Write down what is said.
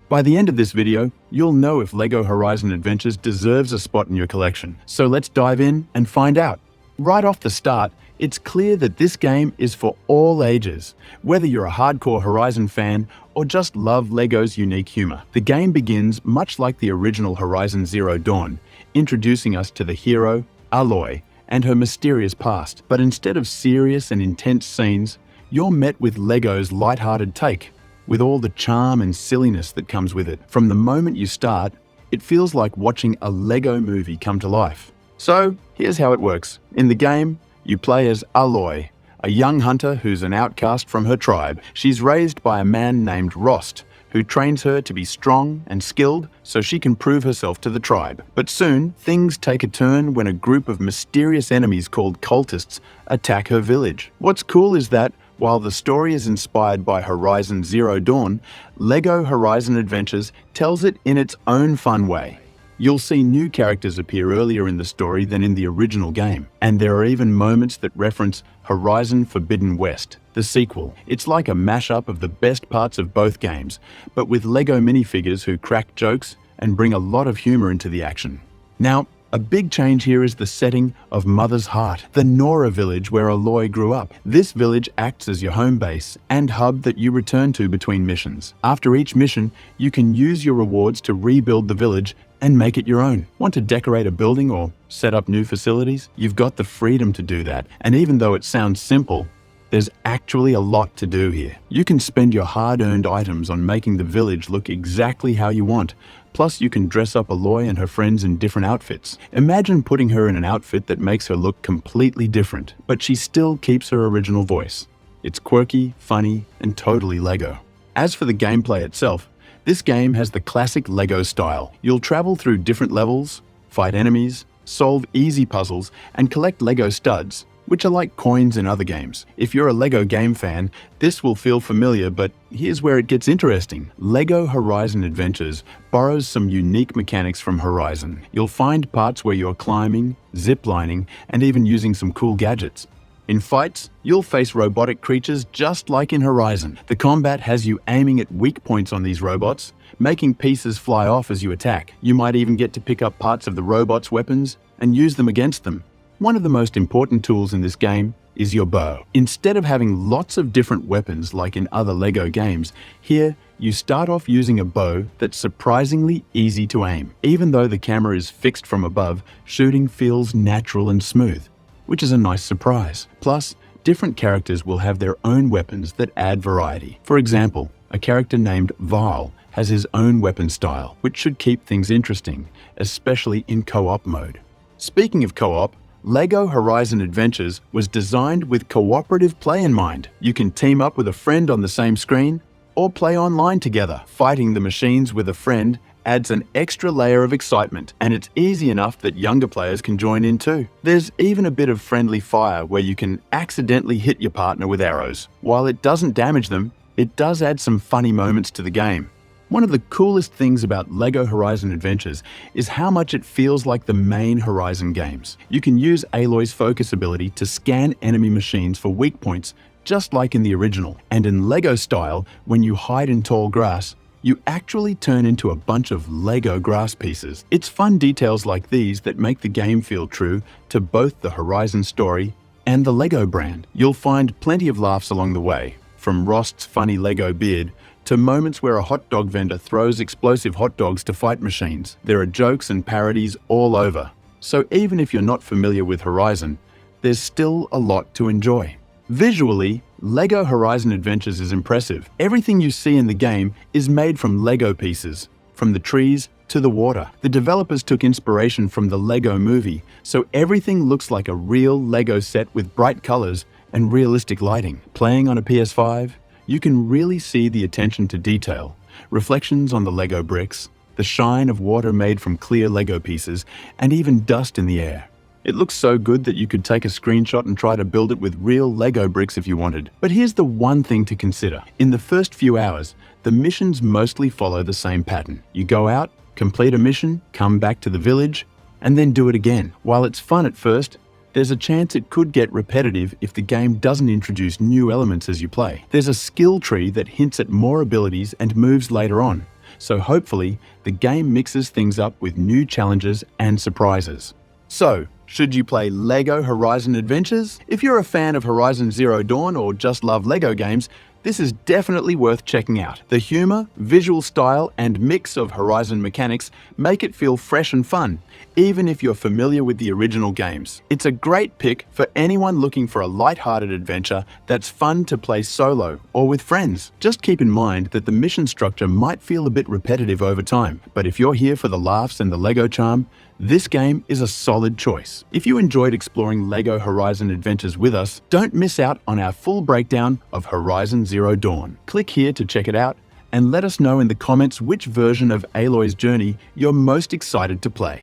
By the end of this video, you'll know if LEGO Horizon Adventures deserves a spot in your collection. So let's dive in and find out. Right off the start, it's clear that this game is for all ages. Whether you're a hardcore Horizon fan or just love LEGO's unique humor. The game begins much like the original Horizon Zero Dawn, introducing us to the hero, Aloy, and her mysterious past. But instead of serious and intense scenes, you're met with LEGO's light-hearted take, with all the charm and silliness that comes with it. From the moment you start, it feels like watching a LEGO movie come to life. So, here's how it works. In the game, you play as Aloy, a young hunter who's an outcast from her tribe. She's raised by a man named Rost, who trains her to be strong and skilled so she can prove herself to the tribe. But soon, things take a turn when a group of mysterious enemies called cultists attack her village. What's cool is that, while the story is inspired by Horizon Zero Dawn, LEGO Horizon Adventures tells it in its own fun way. You'll see new characters appear earlier in the story than in the original game, and there are even moments that reference Horizon Forbidden West, the sequel. It's like a mashup of the best parts of both games, but with LEGO minifigures who crack jokes and bring a lot of humor into the action. Now, a big change here is the setting of Mother's Heart, the Nora village where Aloy grew up. This village acts as your home base and hub that you return to between missions. After each mission, you can use your rewards to rebuild the village and make it your own. Want to decorate a building or set up new facilities? You've got the freedom to do that, and even though it sounds simple, there's actually a lot to do here. You can spend your hard-earned items on making the village look exactly how you want. Plus, you can dress up Aloy and her friends in different outfits. Imagine putting her in an outfit that makes her look completely different, but she still keeps her original voice. It's quirky, funny, and totally LEGO. As for the gameplay itself, this game has the classic LEGO style. You'll travel through different levels, fight enemies, solve easy puzzles, and collect LEGO studs, which are like coins in other games. If you're a LEGO game fan, this will feel familiar, but here's where it gets interesting. LEGO Horizon Adventures borrows some unique mechanics from Horizon. You'll find parts where you're climbing, ziplining, and even using some cool gadgets. In fights, you'll face robotic creatures just like in Horizon. The combat has you aiming at weak points on these robots, making pieces fly off as you attack. You might even get to pick up parts of the robots' weapons and use them against them. One of the most important tools in this game is your bow. Instead of having lots of different weapons like in other LEGO games, here you start off using a bow that's surprisingly easy to aim. Even though the camera is fixed from above, shooting feels natural and smooth, which is a nice surprise. Plus, different characters will have their own weapons that add variety. For example, a character named Val has his own weapon style, which should keep things interesting, especially in co-op mode. Speaking of co-op, LEGO Horizon Adventures was designed with cooperative play in mind. You can team up with a friend on the same screen or play online together. Fighting the machines with a friend adds an extra layer of excitement, and it's easy enough that younger players can join in too. There's even a bit of friendly fire where you can accidentally hit your partner with arrows. While it doesn't damage them, it does add some funny moments to the game. One of the coolest things about LEGO Horizon Adventures is how much it feels like the main Horizon games. You can use Aloy's focus ability to scan enemy machines for weak points, just like in the original. And in LEGO style, when you hide in tall grass, you actually turn into a bunch of LEGO grass pieces. It's fun details like these that make the game feel true to both the Horizon story and the LEGO brand. You'll find plenty of laughs along the way, from Rost's funny LEGO beard to moments where a hot dog vendor throws explosive hot dogs to fight machines. There are jokes and parodies all over. So even if you're not familiar with Horizon, there's still a lot to enjoy. Visually, LEGO Horizon Adventures is impressive. Everything you see in the game is made from LEGO pieces, from the trees to the water. The developers took inspiration from the LEGO movie, so everything looks like a real LEGO set with bright colors and realistic lighting. Playing on a PS5, you can really see the attention to detail, reflections on the LEGO bricks, the shine of water made from clear LEGO pieces, and even dust in the air. It looks so good that you could take a screenshot and try to build it with real LEGO bricks if you wanted. But here's the one thing to consider. In the first few hours, the missions mostly follow the same pattern. You go out, complete a mission, come back to the village, and then do it again. While it's fun at first, there's a chance it could get repetitive if the game doesn't introduce new elements as you play. There's a skill tree that hints at more abilities and moves later on, so hopefully the game mixes things up with new challenges and surprises. So, should you play LEGO Horizon Adventures? If you're a fan of Horizon Zero Dawn or just love LEGO games, this is definitely worth checking out. The humor, visual style, and mix of Horizon mechanics make it feel fresh and fun, even if you're familiar with the original games. It's a great pick for anyone looking for a light-hearted adventure that's fun to play solo or with friends. Just keep in mind that the mission structure might feel a bit repetitive over time, but if you're here for the laughs and the LEGO charm, this game is a solid choice. If you enjoyed exploring LEGO Horizon Adventures with us, don't miss out on our full breakdown of Horizon Zero Dawn. Click here to check it out and let us know in the comments which version of Aloy's journey you're most excited to play.